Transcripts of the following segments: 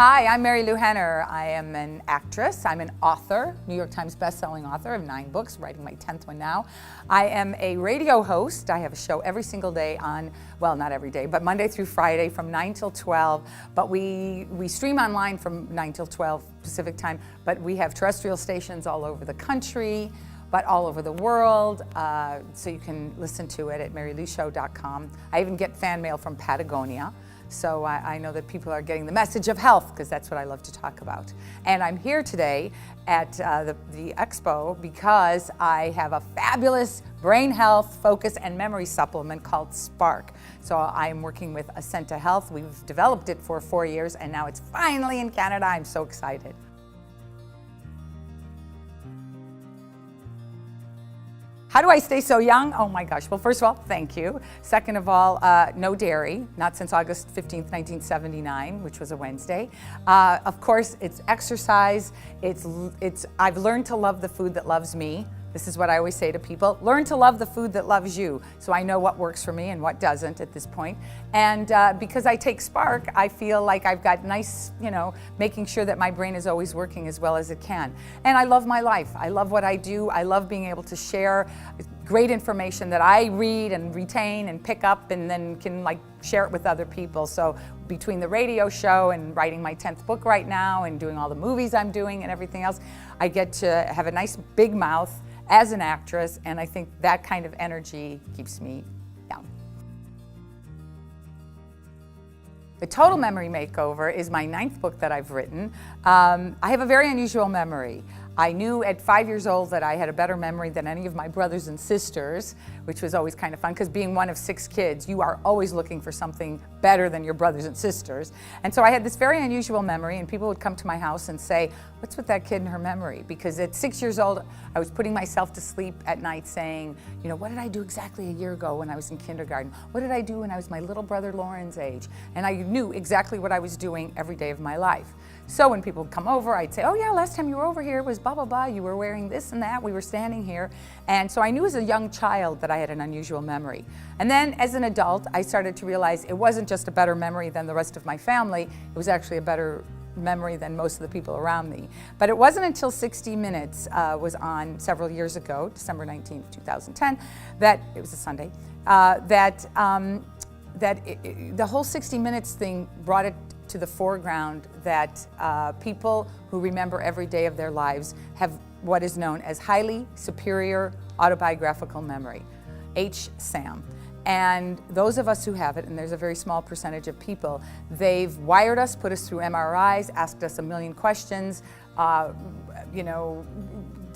Hi, I'm Marilu Henner. I am an actress. I'm an author, New York Times bestselling author of 9 books, writing my 10th one now. I am a radio host. I have a show every single day on, well, not every day, but Monday through Friday from 9 till 12. But we stream online from 9 till 12 Pacific time, but we have terrestrial stations all over the country, but all over the world, so you can listen to it at marilushow.com. I even get fan mail from Patagonia. So I know that people are getting the message of health, because that's what I love to talk about. And I'm here today at the expo because I have a fabulous brain health, focus, and memory supplement called Spark. So I'm working with Ascenta Health. We've developed it for 4 years, and now it's finally in Canada. I'm so excited. How do I stay so young? Oh my gosh. Well, first of all, thank you. Second of all, no dairy, not since August 15th, 1979, which was a Wednesday. Of course, it's exercise. I've learned to love the food that loves me. This is what I always say to people. Learn to love the food that loves you. So I know what works for me and what doesn't at this point. And because I take Spark, I feel like I've got nice, making sure that my brain is always working as well as it can. And I love my life. I love what I do. I love being able to share great information that I read and retain and pick up and then can share it with other people. So between the radio show and writing my 10th book right now and doing all the movies I'm doing and everything else, I get to have a nice big mouth as an actress, and I think that kind of energy keeps me young. The Total Memory Makeover is my 9th book that I've written. I have a very unusual memory. I knew at 5 years old that I had a better memory than any of my brothers and sisters, which was always kind of fun, because being one of 6 kids, you are always looking for something better than your brothers and sisters. And so I had this very unusual memory, and people would come to my house and say, "What's with that kid and her memory?" Because at 6 years old, I was putting myself to sleep at night saying, what did I do exactly a year ago when I was in kindergarten? What did I do when I was my little brother Lauren's age? And I knew exactly what I was doing every day of my life. So when people would come over, I'd say, "Oh yeah, last time you were over here it was blah, blah, blah. You were wearing this and that. We were standing here." And so I knew as a young child that I had an unusual memory. And then as an adult, I started to realize it wasn't just a better memory than the rest of my family. It was actually a better memory than most of the people around me. But it wasn't until 60 Minutes was on several years ago, December 19th, 2010, that it was a Sunday, that the whole 60 Minutes thing brought it to the foreground that people who remember every day of their lives have what is known as highly superior autobiographical memory, HSAM. And those of us who have it, and there's a very small percentage of people, they've wired us, put us through MRIs, asked us a million questions, to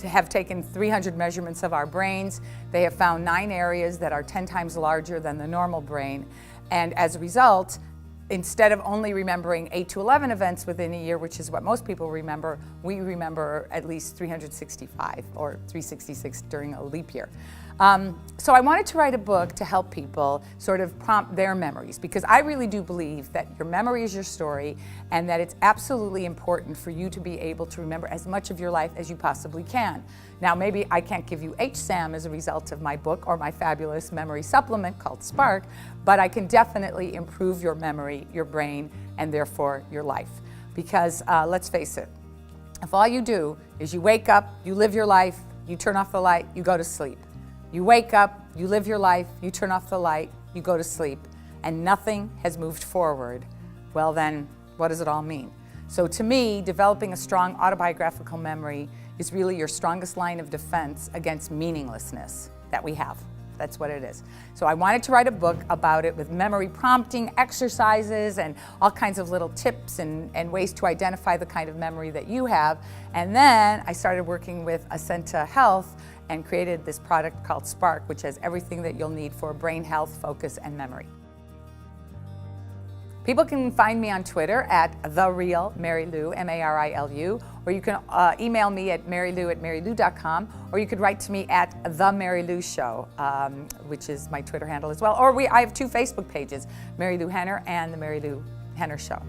have taken 300 measurements of our brains. They have found 9 areas that are 10 times larger than the normal brain. And as a result, instead of only remembering 8 to 11 events within a year, which is what most people remember, we remember at least 365 or 366 during a leap year. So I wanted to write a book to help people sort of prompt their memories, because I really do believe that your memory is your story, and that it's absolutely important for you to be able to remember as much of your life as you possibly can. Now, maybe I can't give you HSAM as a result of my book or my fabulous memory supplement called Spark, but I can definitely improve your memory, your brain, and therefore your life. Because let's face it, if all you do is you wake up, you live your life, you turn off the light, you go to sleep. You wake up, you live your life, you turn off the light, you go to sleep, and nothing has moved forward, well then, what does it all mean? So to me, developing a strong autobiographical memory is really your strongest line of defense against meaninglessness that we have. That's what it is. So I wanted to write a book about it with memory prompting exercises and all kinds of little tips and ways to identify the kind of memory that you have. And then I started working with Ascenta Health and created this product called Spark, which has everything that you'll need for brain health, focus, and memory. People can find me on Twitter at @TheRealMarilu, M-A-R-I-L-U, or you can email me at marilu@marilu.com, or you could write to me at The Marilu Show, which is my Twitter handle as well. Or I have 2 Facebook pages, Marilu Henner and The Marilu Henner Show.